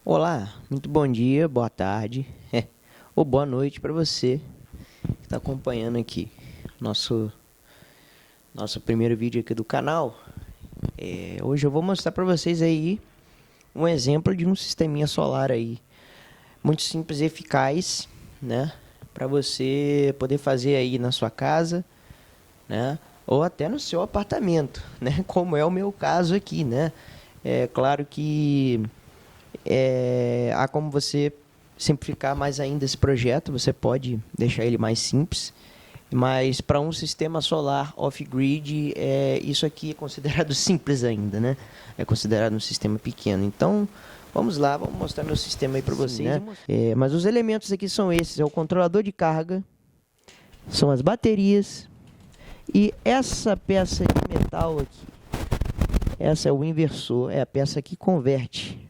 Olá, muito bom dia, boa tarde ou boa noite para você que está acompanhando aqui nosso primeiro vídeo aqui do canal. Hoje eu vou mostrar para vocês aí um exemplo de um sisteminha solar aí muito simples e eficaz, né, para você poder fazer aí na sua casa, né, ou até no seu apartamento, né, como é o meu caso aqui, né. É claro que há como você simplificar mais ainda esse projeto, você pode deixar ele mais simples, mas para um sistema solar off-grid, isso aqui é considerado simples ainda, né? É considerado um sistema pequeno. Então, vamos lá, vamos mostrar meu sistema aí para vocês, né? Mas os elementos aqui são esses, é o controlador de carga, são as baterias e essa peça de metal aqui. Essa é o inversor, é a peça que converte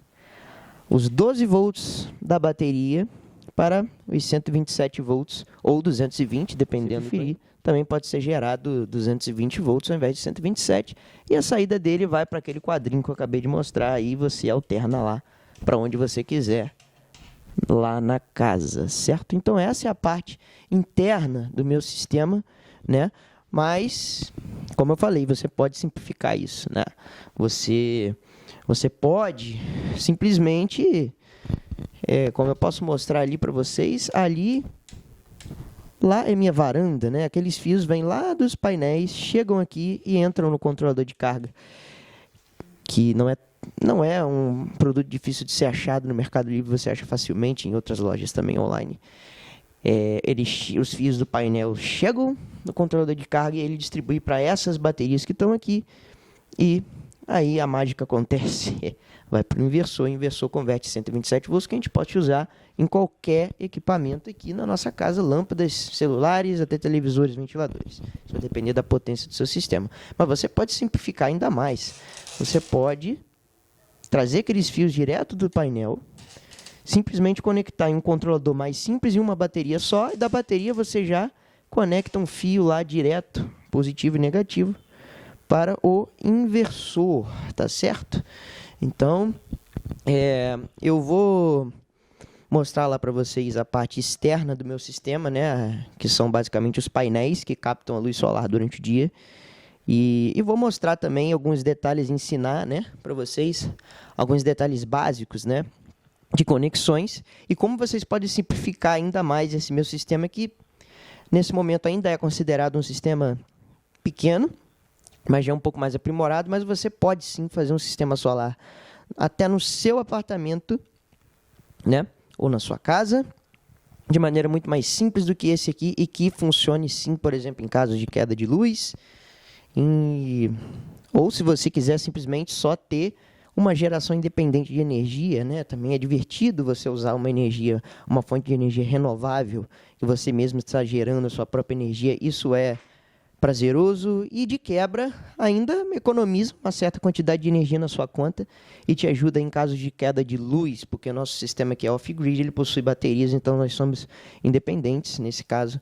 os 12 volts da bateria para os 127 volts ou 220, dependendo do. Também pode ser gerado 220 volts ao invés de 127. E a saída dele vai para aquele quadrinho que eu acabei de mostrar. Aí você alterna lá para onde você quiser, lá na casa, certo? Então essa é a parte interna do meu sistema, né? Mas, como eu falei, você pode simplificar isso, né? Você pode simplesmente, como eu posso mostrar ali para vocês, lá é minha varanda, né? Aqueles fios vêm lá dos painéis, chegam aqui e entram no controlador de carga, que não é um produto difícil de ser achado no Mercado Livre, você acha facilmente em outras lojas também online. Os fios do painel chegam no controlador de carga e ele distribui para essas baterias que estão aqui e aí a mágica acontece, vai para o inversor converte 127 volts que a gente pode usar em qualquer equipamento aqui na nossa casa, lâmpadas, celulares, até televisores, ventiladores. Isso vai depender da potência do seu sistema. Mas você pode simplificar ainda mais. Você pode trazer aqueles fios direto do painel, simplesmente conectar em um controlador mais simples e uma bateria só, e da bateria você já conecta um fio lá direto, positivo e negativo, para o inversor, tá certo? Então, eu vou mostrar lá para vocês a parte externa do meu sistema, né? Que são basicamente os painéis que captam a luz solar durante o dia. E vou mostrar também alguns detalhes, ensinar, né, para vocês alguns detalhes básicos, né, de conexões e como vocês podem simplificar ainda mais esse meu sistema que nesse momento ainda é considerado um sistema pequeno, mas já é um pouco mais aprimorado, mas você pode sim fazer um sistema solar até no seu apartamento, né, ou na sua casa, de maneira muito mais simples do que esse aqui e que funcione sim, por exemplo, em casos de queda de luz, ou se você quiser simplesmente só ter uma geração independente de energia, né? Também é divertido você usar uma fonte de energia renovável, que você mesmo está gerando a sua própria energia. Isso é prazeroso e, de quebra, ainda economiza uma certa quantidade de energia na sua conta e te ajuda em casos de queda de luz, porque o nosso sistema aqui é off-grid, ele possui baterias, então nós somos independentes, nesse caso,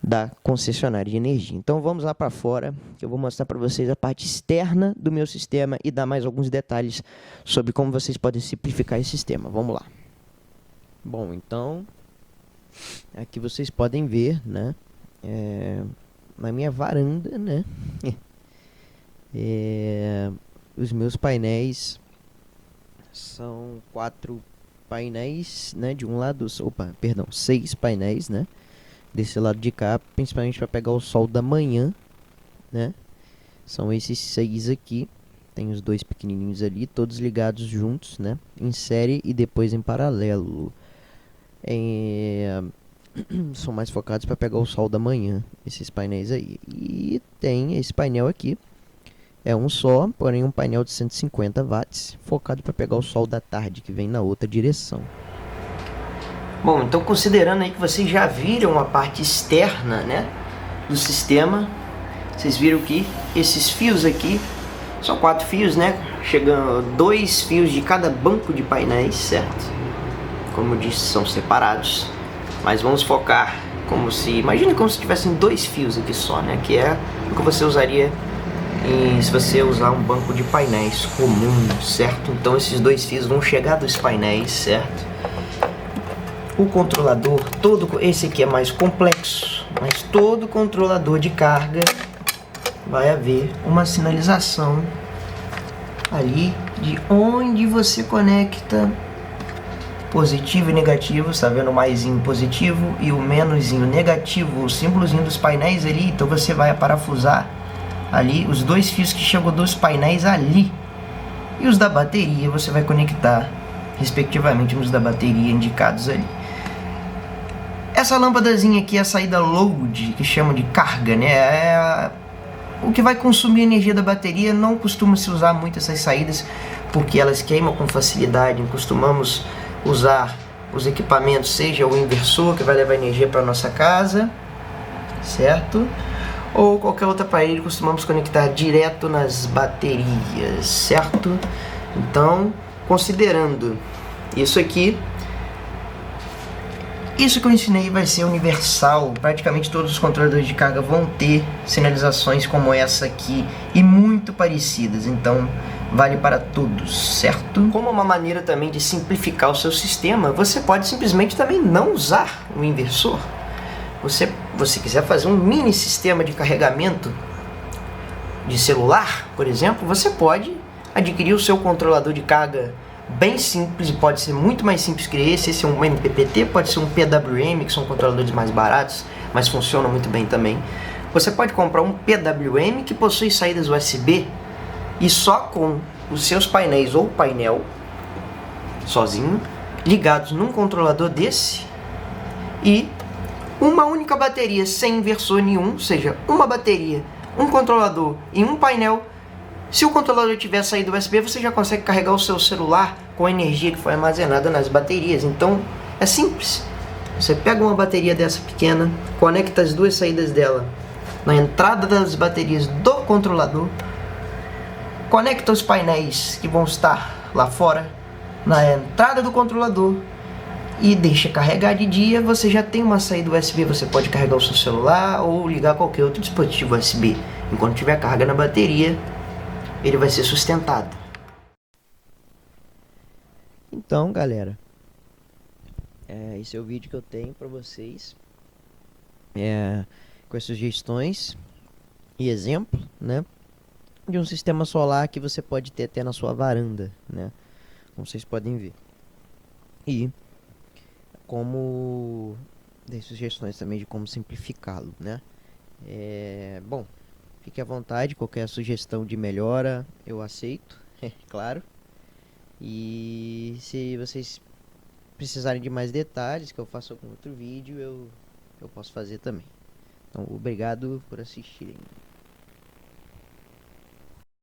da concessionária de energia. Então vamos lá para fora, que eu vou mostrar para vocês a parte externa do meu sistema e dar mais alguns detalhes sobre como vocês podem simplificar esse sistema. Vamos lá. Bom, então, aqui vocês podem ver, né, na minha varanda, né, os meus painéis são 4 painéis, né, de um lado, 6 painéis, né, desse lado de cá, principalmente para pegar o sol da manhã, né? São esses 6 aqui. Tem os 2 pequenininhos ali, todos ligados juntos, né? Em série e depois em paralelo. São mais focados para pegar o sol da manhã, esses painéis aí. E tem esse painel aqui. É um só, porém um painel de 150 watts, focado para pegar o sol da tarde, que vem na outra direção. Bom, então considerando aí que vocês já viram a parte externa, né, do sistema, vocês viram que esses fios aqui, são 4 fios, né, chegando 2 fios de cada banco de painéis, certo? Como eu disse, são separados, mas vamos focar imagina como se tivessem 2 fios aqui só, né, que é o que você usaria se você usar um banco de painéis comum, certo? Então esses dois fios vão chegar dos painéis, certo? O controlador, esse aqui é mais complexo, mas todo controlador de carga vai haver uma sinalização ali de onde você conecta positivo e negativo. Está vendo o maisinho positivo e o menusinho negativo, o símbolozinho dos painéis ali. Então você vai parafusar ali os dois fios que chegam dos painéis ali, e os da bateria você vai conectar respectivamente nos da bateria indicados ali. Essa lâmpadazinha aqui é a saída load, que chama de carga, né? O que vai consumir energia da bateria. Não costuma se usar muito essas saídas porque elas queimam com facilidade. Costumamos usar os equipamentos, seja o inversor que vai levar energia para nossa casa, certo? Ou qualquer outro aparelho, costumamos conectar direto nas baterias, certo? Então, considerando isso aqui, isso que eu ensinei vai ser universal. Praticamente todos os controladores de carga vão ter sinalizações como essa aqui e muito parecidas, então vale para todos, certo? Como uma maneira também de simplificar o seu sistema, você pode simplesmente também não usar o inversor. Você quiser fazer um mini sistema de carregamento de celular, por exemplo, você pode adquirir o seu controlador de carga bem simples, e pode ser muito mais simples que esse. Esse é um MPPT, pode ser um PWM, que são controladores mais baratos, mas funcionam muito bem também. Você pode comprar um PWM que possui saídas USB e só com os seus painéis ou painel sozinho ligados num controlador desse e uma única bateria sem inversor nenhum, ou seja, uma bateria, um controlador e um painel. Se o controlador tiver saída USB, você já consegue carregar o seu celular com a energia que foi armazenada nas baterias. Então é simples. Você pega uma bateria dessa pequena, conecta as duas saídas dela na entrada das baterias do controlador, conecta os painéis que vão estar lá fora na entrada do controlador e deixa carregar de dia. Você já tem uma saída USB, você pode carregar o seu celular ou ligar qualquer outro dispositivo USB. Enquanto tiver carga na bateria, ele vai ser sustentado. Então, galera, esse é o vídeo que eu tenho para vocês, com as sugestões e exemplo, né, de um sistema solar que você pode ter até na sua varanda, né, como vocês podem ver. E como dei sugestões também de como simplificá-lo, né. Bom, fique à vontade, qualquer sugestão de melhora eu aceito, claro. E se vocês precisarem de mais detalhes, que eu faça algum outro vídeo, eu posso fazer também. Então, obrigado por assistirem.